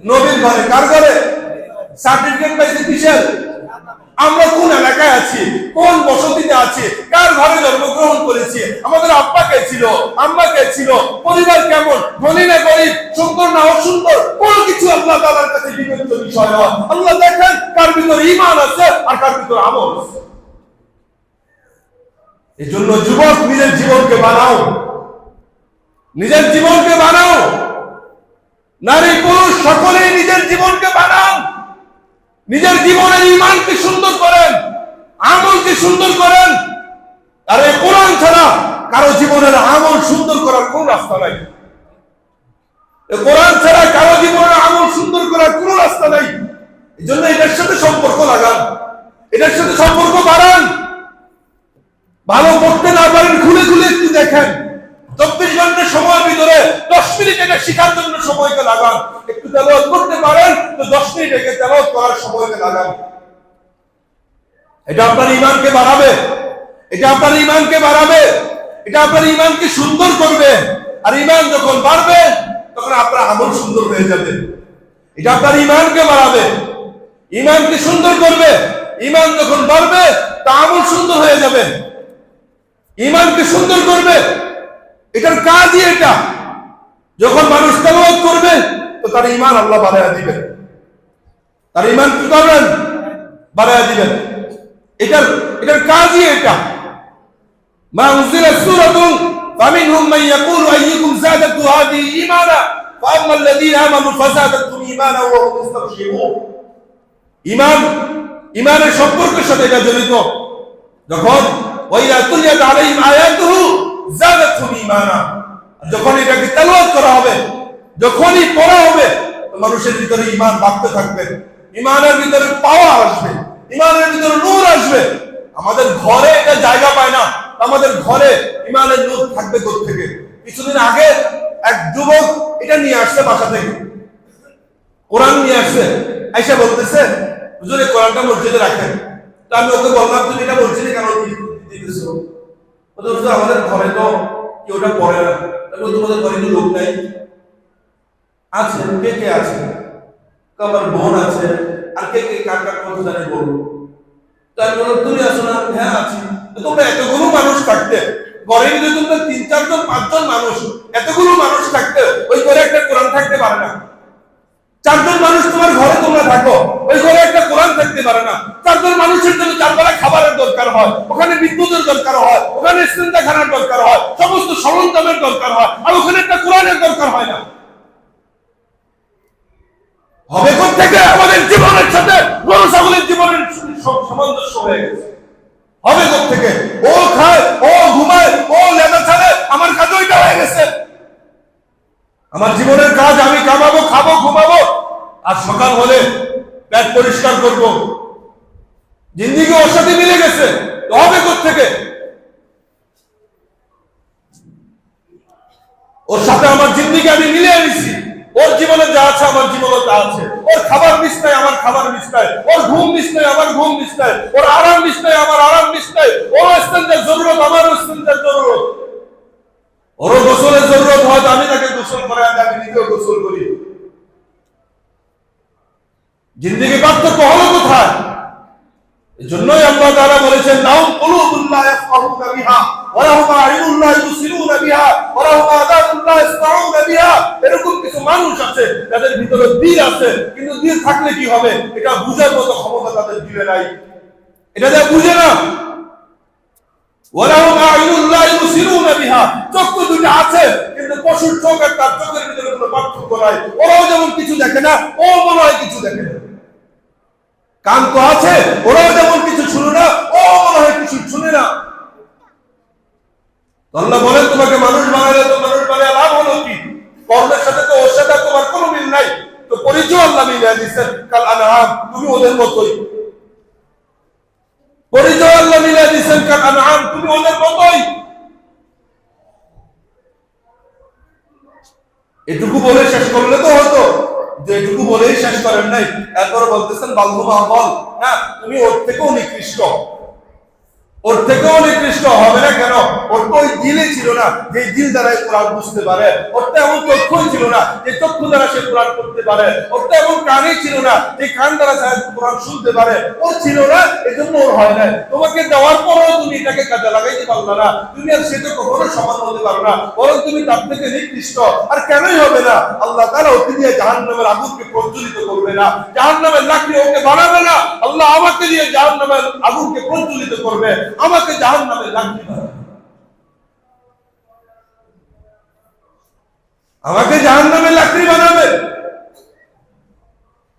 নবীর ঘরে। কার ঘরে সার্টিফিকেট পাইছে? কিসের? আমরা কোন এলাকায় আছি, কোন বসতিতে আছি, কার ঘরে জন্মগ্রহণ করেছি, আমাদের আব্বা কে ছিল, আম্মা কে ছিল, পরিবার কেমন, ধনী না গরিব, সুন্দর না অসুন্দর, কোন কিছু আল্লাহ তাআলার কাছে বিবেচ্য বিষয় নয়। আল্লাহ দেখেন কার ভিতরে ঈমান আছে আর কার ভিতরে আমল আছে। এজন্য যুবক নিজের জীবনকে বানাও, নিজের জীবনকে বানাও। নারী পুরুষ সকলেই নিজের জীবনকে বানান। নিজের জীবনের ঈমানকে সুন্দর করেন, আমলকে সুন্দর করেন। আর এই কোরআন ছাড়া কারো জীবনের আমল সুন্দর করার কোন রাস্তা নাই। এই কোরআন ছাড়া কারো জীবনের আমল সুন্দর করার কোন রাস্তা নাই। এজন্য এটার সাথে সম্পর্ক লাগান, এটার সাথে সম্পর্ক বাড়ান। ভালো করতে না পারেন খুলে খুলে একটু দেখেন। 24 ঘন্টার সময়ের ভিতরে 10 মিনিট এটা শেখার জন্য সময়কে লাগান। একটু তেলাওয়াত করতে পারেন তো 10 মিনিট একে তেলাওয়াত করার সময়কে লাগান। এটা আপনার ঈমানকে বাড়াবে, এটা আপনার ঈমানকে বাড়াবে, এটা আপনার ঈমানকে সুন্দর করবে। আর ঈমান যখন বাড়বে তখন আপনার আমল সুন্দর হয়ে যাবে। এটা আপনার ঈমানকে বাড়াবে, ঈমানকে সুন্দর করবে। ঈমান যখন বাড়বে তা আমল সুন্দর হয়ে যাবে। ঈমানকে সুন্দর করবে, এটার কাজই এটা। যখন মানুষ তেলাওয়াত করবে তো তার ঈমান আল্লাহ বাড়ায়া দিবেন, তার ঈমান কি করবেন? বাড়ায়া দিবেন। এটার কাজই এটা। মা উনজিলাত সূরাতুন ফামিনহুম মান ইয়াকুলু আইয়ুকুম যাদাতু হাযিহি ঈমানা ফাআম্মা আল্লাযীনা আমানু ফাযাদাতুহুম ঈমানা ওয়া হুম ইস্তাবশিরুন। ঈমানের সম্পর্কের সাথে এটা জড়িত। যখন ওয়াইদা তুলিয়াত আলাইহিম আয়াতুহু যাদাতহুম ঈমানা, যখন এটাকে তেলাওয়াত করা হবে, যখনই পড়া হবে মানুষের ভিতরে ঈমান বাড়তে থাকবে, ঈমানের ভিতরে পাওয়ার আসবে, ঈমানের ভিতরে নূর আসবে। আমাদের ঘরে এটা জায়গা পায় না, আমাদের ঘরে ঈমানের নূর থাকবে কোত্থেকে? কিছুদিন আগে এক যুবক এটা নিয়ে আসছে বাসা থেকে, কোরআন নিয়ে আসছে, আইসা বলতেছে হুজুর এই কোরআনটা মসজিদে রাখেন। তো আমি ওকে বললাম তুমি এটা মসজিদে কেন দিতেছো? হুজুর আমাদের ঘরে তো কেউ ওটা পড়ে না। তোমাদের ঘরে কি লোক নাই? আছে। কে কে আছে? আমার বোন আছে। আর কে কে কার কার কথা জানে বলবো। তাই বললাম তুমি আসো না? হ্যাঁ আছি। তোমরা এতগুলো মানুষ থাকতে ঘরের ভিতরে তোমরা 3-4 জন 5 জন মানুষ, এতগুলো মানুষ থাকতে ওই ঘরে একটা কোরআন থাকতে পারে না। 4 জন মানুষ তোমার ঘরে তোমরা থাকো, ওই ঘরে একটা কোরআন থাকতে পারে না। 4 জন মানুষের জন্য 4 বেলা খাবারের দরকার হয়, ওখানে বিদ্যুতের দরকার হয়, ওখানে চিন্তাখানার দরকার হয়, সমস্ত সরঞ্জামের দরকার হয়, আর ওখানে একটা কোরআনের দরকার হয় না। হবে কোত্থেকে? আমাদের জীবনের সাথে গরু ছাগলের জীবনের সামঞ্জস্য হয়ে গেছে। হবে কোত্থেকে? ও খায়, ও ঘুমায়, ও লেদা ছাড়ে, আমার কাজ ওইটা হয়ে গেছে। আমার জীবনের কাজ আমি কামাবো, খাবো, ঘুমাবো, আর সকাল হলে পেট পরিষ্কার করবো। জিন্দিগি ওর সাথে মিলে গেছে। হবে কোত্থেকে? ওর সাথে আমার জিন্দিগি আমি মিলিয়ে নিছি। ওর জীবনে যা আছে আমার জীবনে তা আছে। ওর খাবার মিস নাই, আমার খাবার মিস নাই। ওর ঘুম মিস নাই, আমার ঘুম মিস নাই। ওর আরাম মিস নাই, আমার আরাম মিস নাই। ওর ইস্তেঞ্জার জরুরত, আমার ইস্তেঞ্জার জরুরত। ওরও গোসলের জরুরত হয়, আমি তাকে গোসল করে আমি নিজেও গোসল করি। জিন্দিগি পার্থক্য হলো কোথায়? এজন্যই আল্লাহ তাআলা বলেছেন লাহুম কুলুবুন লা ইয়াফকাহুনা বিহা ওয়া লাহুম আ'ইনুন লা ইউবসিরুনা বিহা ওয়া লাহুম আযানুন লা ইয়াসমাউনা বিহা। এরকম কিছু মানুষ আছে যাদের ভিতরে দিল আছে, কিন্তু দিল থাকলে কি হবে এটা বুঝার মতো ক্ষমতা তাদের দিলে নাই, এটা যা বুঝে না। ওয়া লাহুম আ'ইনুন লা ইউবসিরুনা বিহা, চোখ তো দুটো আছে কিন্তু পশুর চোখ আর তার চোখের ভিতরে কোনো পার্থক্য নাই। ওরাও যেমন কিছু দেখে না, ও মনে হয় কিছু দেখে না। কান তো আছে, ওরাও যেমন কিছু শুনে না, ও মনে হয় কিছু শুনে না। আল্লাহ বলেন তোমাকে মানুষ বানালে তো মানুষ বানায় লাভ হলো কি? কর্মের সাথে তো ওর সাথে তোমার কোনো মিল নাই, তো পরিচয় আল্লাহ মিলিয়ে দিচ্ছেন কাল আনআম, তুমি ওদের মতোই। পরিচয় আল্লাহ মিলাই দিয়েছেন কাল আনআম, তুমি ওদের মতোই। এটুকু বলে শেষ করলে তো হতো, যে এটুকু বলেই শেষ করেন নাই, এরপর বলতেছেন বালহুমা বল না, তুমি ওর থেকেও নিকৃষ্ট, ওর থেকেও নিকৃষ্ট হবে না কেন? ওর তো ওই দিলে ছিল না যে দিল দ্বারা কোরআন বুঝতে পারে, ওর তো এমন চক্ষুই ছিল না যে চক্ষু দ্বারা সে কোরআন পড়তে পারে, ওর তো এমন কানই ছিল না যে কান দ্বারা সে কোরআন শুনতে পারে, ওর ছিল না, এজন্য ওর হয় না। তোমাকে দেওয়ার পরেও তুমি এটাকে কাজে লাগাইতে পারবে না, তুমি আর সেটা কখনো সমান হতে পারবে না, বরং তুমি তার থেকে নিকৃষ্ট। আর কেনই হবে না? আল্লাহ তাআলা ওকে দিয়ে জাহান্নামের আগুনকে প্রজ্বলিত করবে না, জাহান্নামের লাকড়ি ওকে বানাবে না, আল্লাহ আমাকে দিয়ে জাহান্নামের আগুনকে প্রজ্বলিত করবে, আমাকে জাহান্নামে লাকড়ি বানাবে, আমাকে জাহান্নামে লাকড়ি বানাবে।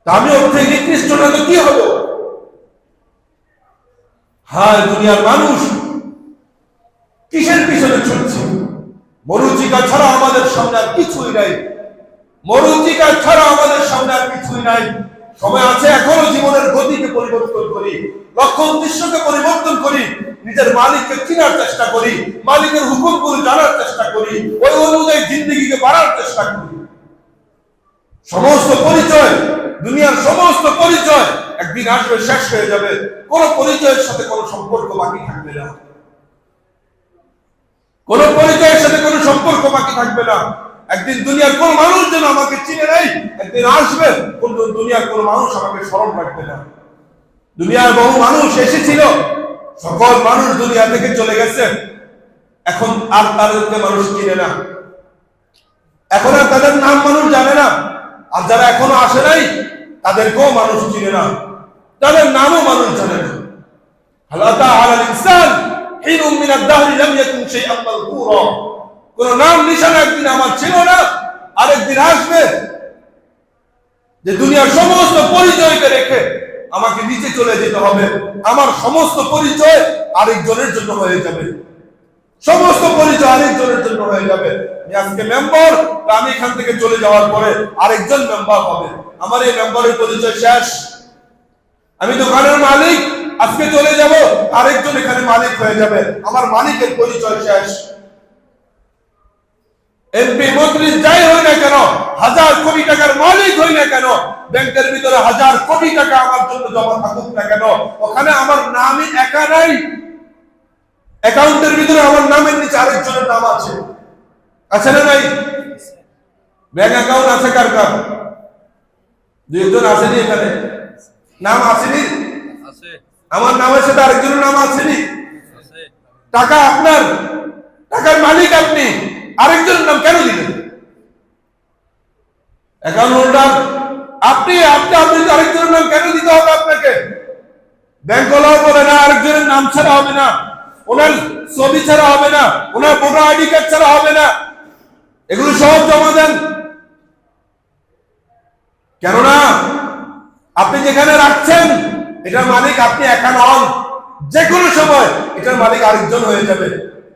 তা আমি ওর থেকে নিকৃষ্ট না তো কি হলো? হায় দুনিয়ার মানুষ কিসের পিছনে ছুটছে? মরুচিকা ছাড়া আমাদের সামনে আর কিছুই নাই, মরুচিকা ছাড়া আমাদের সামনে আর কিছুই নাই। সময় আছে এখনো জীবনের গতিকে পরিবর্তন করি, লক্ষ্য উদ্দেশ্যকে পরিবর্তন করি, নিজের মালিককে চিনার চেষ্টা করি, মালিকের হুকুমগুলো জানার চেষ্টা করি, ওই অনুযায়ী জিন্দেগিকে বাড়ার চেষ্টা করি। সমস্ত পরিচয়, দুনিয়ার সমস্ত পরিচয় একদিন আসবে, শেষ হয়ে যাবে, কোন পরিচয়ের সাথে কোনো সম্পর্ক বাকি থাকবে না, কোন পরিচয়ের সাথে কোনো সম্পর্ক বাকি থাকবে না। একদিন দুনিয়ার কোন মানুষ যেন আমাকে চিনে নাই, একদিন আসবে কোন দুনিয়ার কোন মানুষ আমাকে স্মরণ রাখবে না। দুনিয়ার বহু মানুষ এসেছিল, সকল মানুষ দুনিয়া থেকে চলে গেছে, এখন আর তাদেরকে মানুষ চিনে না, এখন আর তাদের নাম মানুষ জানে না। আর যারা এখনো আসে নাই তাদেরকেও মানুষ চিনে না, তাদের নামও মানুষ জানে না। হালাতা আলাল ইনসান হিনুম মিনাদ দাহরি লাম ইয়াকুন শাইআন মাযকুরা, কোন নাম নিশানা একদিন আমার ছিল না, আরেকদিন আসবে যে দুনিয়ার সমস্ত পরিচয়কে রেখে আমাকে নিচে চলে যেতে হবে, আমার সমস্ত পরিচয় আরেকজনের জন্য হয়ে যাবে, সমস্ত পরিচয় আরেকজনের জন্য হয়ে যাবে। আমি আজকে মেম্বার, আমি এখান থেকে চলে যাওয়ার পরে আরেকজন মেম্বার হবে, আমার এই মেম্বারের পরিচয় শেষ। আমি দোকানের মালিক, আজকে চলে যাব, আরেকজন এখানে মালিক হয়ে যাবে, আমার মালিকের পরিচয় শেষ। এমপি মন্ত্রী যাই হই না কেন, 1000 কোটি টাকার মালিক হই না কেন, ব্যাংকের ভিতরে 1000 কোটি টাকা আমার জন্য জমা থাকুক না কেন, ওখানে আমার নামই একা নাই, অ্যাকাউন্টের ভিতরে আমার নামের নিচে আরেকজনের নাম আছে, আছে না নাই? ব্যাংক অ্যাকাউন্ট আছে কার কার? দুইজন আসেনি এখানে, নাম আসেনি? আমার নামের সাথে আরেকজনের নাম আসেনি? টাকা আপনার, টাকার মালিক আপনি, আরেকজনের নাম কেন দিলেন? অ্যাকাউন্ট হোল্ডার আপনি, আপনি আরেকজনের নাম কেন দিতে হবে আপনাকে? ব্যাংক ওয়ালাও বলে না আরেকজনের নাম ছাড়া হবে না, ওনার ছবি ছাড়া হবে না, ওনার ভোটার আইডি কার্ড ছাড়া হবে না, এগুলো সব জমা দেন। কেননা আপনি যেখানে রাখছেন এটার মালিক আপনি একা নন, যে কোনো সময় এটার মালিক আরেকজন হয়ে যাবে।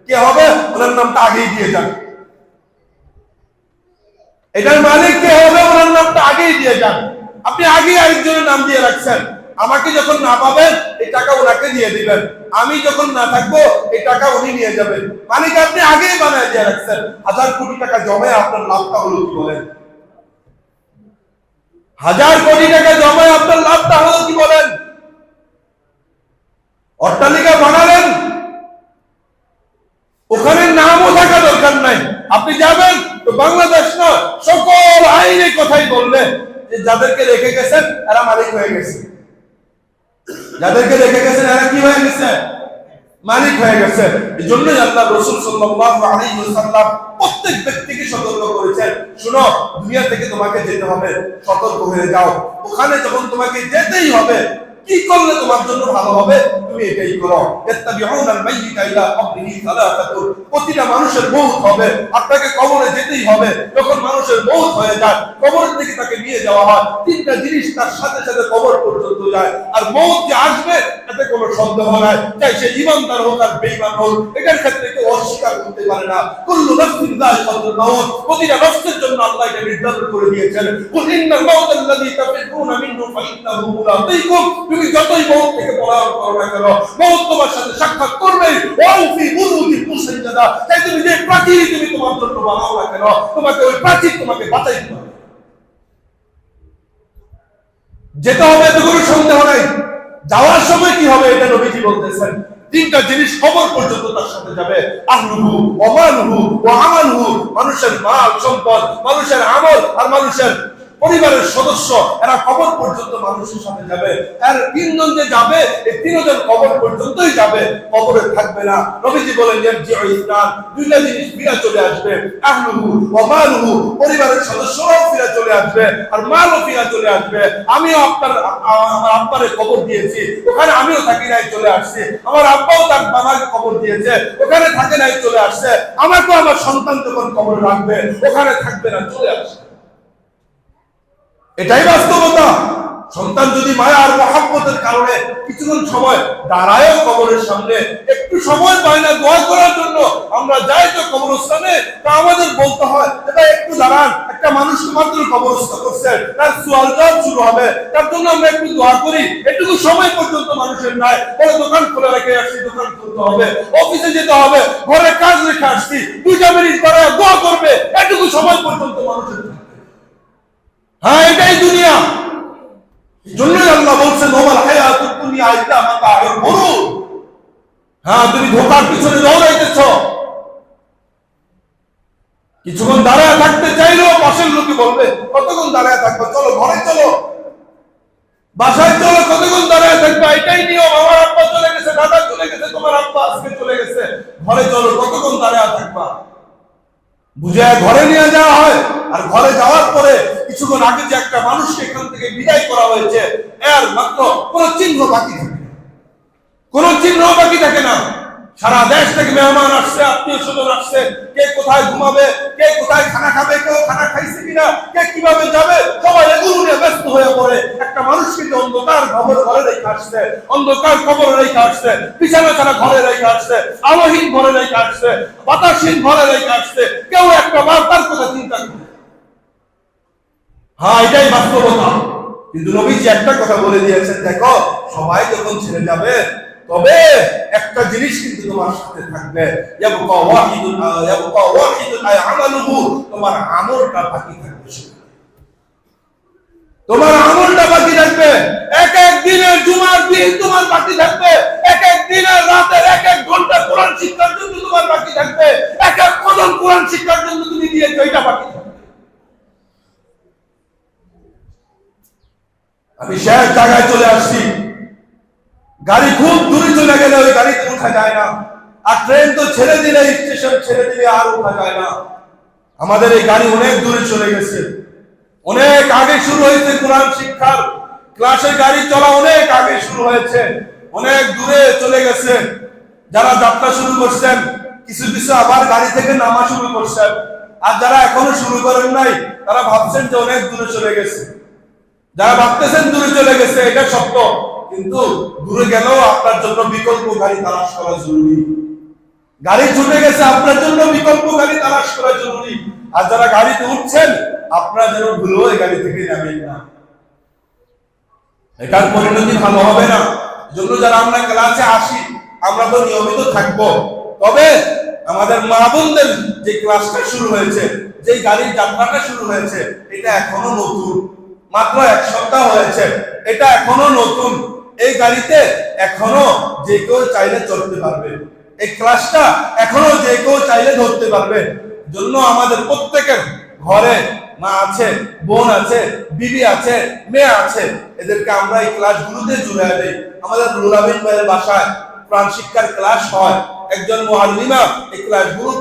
কে হবে? ওনার নামটা আগেই দিয়ে যান। এটার মালিক কে হবে? ওনার নামটা আগেই দিয়ে যান। আপনি আগেই আরেকজনের নাম দিয়ে রাখছেন, আমাকে যখন না পাবেন এই টাকা ওনাকে দিয়ে দিবেন, আমি যখন না থাকবো এই টাকা উনি নিয়ে যাবেন। মালিক আপনি আগেই বানায় দিয়ে রাখছেন। 1000 কোটি টাকা জমায় আপনার লাভটা হলো কি বলেন? 1000 কোটি টাকা জমায় আপনার লাভটা হলো কি বলেন? অট্টালিকা বানালেন, ওখানে নামও থাকা দরকার নাই, আপনি যাবেন তো বাংলাদেশ না সকল আইনের কথাই বলবে যে যাদেরকে রেখে গেছেন এরা মালিক হয়ে গেছে, যাদেরকে রেখে গেছেন এরা কি হয়ে গেছে? মালিক হয়ে গেছে। এই জন্যই আল্লাহ রাসূল সাল্লাল্লাহু আলাইহি ওয়াসাল্লাম প্রত্যেক ব্যক্তিকে সতর্ক করেছেন, শুনো দুনিয়া থেকে তোমাকে যেতে হবে, সতর্ক হয়ে যাও, ওখানে যখন তোমাকে যেতেই হবে কি করলে তোমার জন্য ভালো হবে তুমি এটাই করো। ইত্তাবিউনাল মাইয়িতা ইলা কবরিহি সালাতাতুন, প্রতিটা মানুষের মওত হবে, আপনাকে কবরে যেতেই হবে। যখন মানুষের মওত হয়ে যায়, কবর থেকে তাকে নিয়ে যাওয়া হয়, তিনটা জিনিস তার সাথে সাথে কবর পর্যন্ত যায়। আর মওত যে আসবে এতে কোনো সন্দেহ নাই, চাই সে ঈমানদার হোক আর বেঈমান হোক, এটার ক্ষেত্রে কেউ অস্বীকার করতে পারে না। কুল্লু নাফসিন যায়িকাতুল মাউত, প্রতিটা নফসের জন্য আল্লাহ এটা নির্ধারণ করে দিয়েছেন। কুল ইন্নাল মাউতাল্লাযী তাফিরুনা মিনহু ফাইন্নাহু মুলাকীকুম তুমি যতই মৌত থেকে পলায়ন করো না কেন, মৌত তোমার সাথে সাক্ষাৎ করবে। তাই তুমি যে প্রাচীর তুমি তোমার জন্য বানাও না কেন, তোমাকে ওই প্রাচীর তোমাকে বাঁচাইতে হবে। যেতে হবে, এত কোনো সন্দেহ নাই। যাওয়ার সময় কি হবে এটা নবীজি বলতেছেন, তিনটা জিনিস কবর পর্যন্ত তার সাথে যাবে। আহলুহু ওয়া মালুহু ওয়া আমালুহু, মানুষের মাল সম্পদ, মানুষের আমল আর মানুষের পরিবারের সদস্য, এরা কবর পর্যন্ত মানুষের সাথে যাবে। আর তিনজন যে যাবে, এই তিনজন কবর পর্যন্তই যাবে, কবরে থাকবে না। নবীজি বলেন ইয়ারজিউ ইসলাম, দুইটা জিনিস ফিরে চলে আসবে। আহলুহু ওয়া মালুহু, পরিবারের সদস্যরাও ফিরে চলে আসবে আর মালও ফিরে চলে আসবে। আমিও আমার আব্বারে কবর দিয়েছি, ওখানে আমিও থাকি নাই, চলে আসছি। আমার আব্বাও তার বাবাকে কবর দিয়েছে, ওখানে থাকে নাই, চলে আসছে। আমাকেও আমার সন্তান যখন কবর রাখবে, ওখানে থাকবে না, চলে আসছে। এটাই বাস্তবতা। সন্তান যদি মায়া আর মহব্বতের কারণে কিছুক্ষণ সময় দাঁড়ায় কবরের সামনে, একটু সময় পায় না দোয়া করার জন্য, আমরা যাই তো কবরস্থানে, তা আমাদের বলতে হয় এটা একটু দাঁড়ান, একটা মানুষ মাত্র কবরস্থ করছে, তার সুয়াল জবাব শুরু হবে, তার জন্য আমরা একটু দোয়া করি। এটুকু সময় পর্যন্ত মানুষের নাই। পরে দোকান খুলে রেখে আসছি, দোকান খুলতে হবে, অফিসে যেতে হবে, ঘরে কাজ রেখে আসছি, 2 মিনিট পরে দোয়া করবে, এটুকু সময় পর্যন্ত মানুষের। হ্যাঁ, এটাই দুনিয়া। জন্যই আল্লাহ বলছেন ওয়াল হায়াতুদ দুনিয়া ইল্লা মাতাউল গুরুর। হ্যাঁ, তুমি ধোঁকার পিছনে দৌড়াইতেছ। কিছুক্ষণ দাঁড়ায় থাকতে চাইলেও পাশের লোকে বলবে কতক্ষণ দাঁড়ায় থাকবে, চলো ঘরে চলো, বাসায় চলো, কতক্ষণ দাঁড়ায় থাকবে, এটাই নিয়ম। আমার আব্বা চলে গেছে, দাদা চলে গেছে, তোমার আব্বা আজকে চলে গেছে, ঘরে চলো, কতক্ষণ দাঁড়ায় থাকবা। বুঝে ঘরে নিয়ে যাওয়া হয়, আর ঘরে যাওয়ার পরে কিছুক্ষণ আগে যে একটা মানুষকে এখান থেকে বিদায় করা হয়েছে, এর মাত্র কোনো চিহ্ন বাকি থাকে না, কোনো চিহ্ন বাকি থাকে না। সারা দেশ থেকে মেহমান আসছে, আত্মীয় স্বজন আসছে, কে কোথায় ঘুমাবে, কে কোথায় খানা খাবে, কেউ খানা খাইছে কিনা, কে কিভাবে যাবে, সবাই এগুলো নিয়ে ব্যস্ত হয়ে পড়ে। একটা মানুষ কিন্তু অন্ধকার ঘরে রেখে আসছে, অন্ধকার কবরে রেখে আসছে, বিছানা ছাড়া ঘরে রেখে আসছে, আলোহীন ঘরে রেখে আসছে, বাতাসহীন ঘরে রেখে আসছে। কেউ একটা বার তার কথা চিন্তা করে। হ্যাঁ, এটাই বাস্তবতা। কিন্তু নবীজি একটা কথা বলে দিয়েছেন, দেখো সবাই যখন ছেড়ে যাবে, তবে একটা জিনিস কিন্তু তোমার সাথে থাকবে, ইয়াবকা ওয়াহিদুন আই আমালুহু, তোমার আমলটা বাকি থাকবে। তোমার আমলটা বাকি থাকবে। এক এক দিনের জুমার দিন তোমার বাকি থাকবে, এক এক দিনের রাতের এক এক ঘন্টা কোরআন শিক্ষার জন্য তোমার বাকি থাকবে, এক এক কদম কোরআন শিক্ষার জন্য তুমি দিয়েছো, এটা বাকি থাকবে। আমি শেষ জায়গায় চলে আসছি। গাড়ি খুব দূরে চলে গেলে ওই গাড়িতে উঠা যায় না, আর ট্রেন তো ছেড়ে দিলে, স্টেশন ছেড়ে দিলে আর উঠা যায় না। আমাদের এই গাড়ি অনেক দূরে চলে গেছে, অনেক আগে শুরু হয়েছে কোরআন শিক্ষার ক্লাসের গাড়ি চলা, অনেক আগে শুরু হয়েছে, অনেক দূরে চলে গেছে। যারা যাত্রা শুরু করছেন, কিছু কিছু আবার গাড়ি থেকে নামা শুরু করছেন, আর যারা এখনো শুরু করেন নাই, তারা ভাবছেন যে অনেক দূরে চলে গেছে। যারা ভাবতেছেন দূরে চলে গেছে, এটা সত্য, কিন্তু দূরে গেলেও আপনার জন্য বিকল্প গাড়ি তালাশ করা জরুরি। গাড়ি ছুটে গেছে, আপনার জন্য বিকল্প গাড়ি তালাশ করা জরুরি। আর যারা গাড়িতে উঠছেন, আপনারা যেন ভুলেও এই গাড়ি থেকে নামেন না, এটার পরিণতি ভালো হবে না। জন্য যারা আমরা ক্লাসে আসি, আমরা তো নিয়মিত থাকবো, তবে আমাদের মা বোনদের যে ক্লাসটা শুরু হয়েছে, যে গাড়ির যাত্রাটা শুরু হয়েছে, এটা এখনো নতুন, মাত্র 1 সপ্তাহ হয়েছে, এটা এখনো নতুন। এই গাড়িতে এখনো যে কেউ চাইলে চলতে পারবে, এই ক্লাসটা এখনো যে কেউ চাইলে ধরতে পারবে। জন্য আমাদের প্রত্যেকের ঘরে মা আছে, বোন আছে, বিবি আছে, মেয়ে আছে, এদেরকে আমরা এই ক্লাসগুলোতে জুড়ে দেই। আমাদের রুল আমিন ভাইয়ের বাসায় প্রাণ শিক্ষার ক্লাস হয়, একজন মুআল্লিমা এই ক্লাসগুলো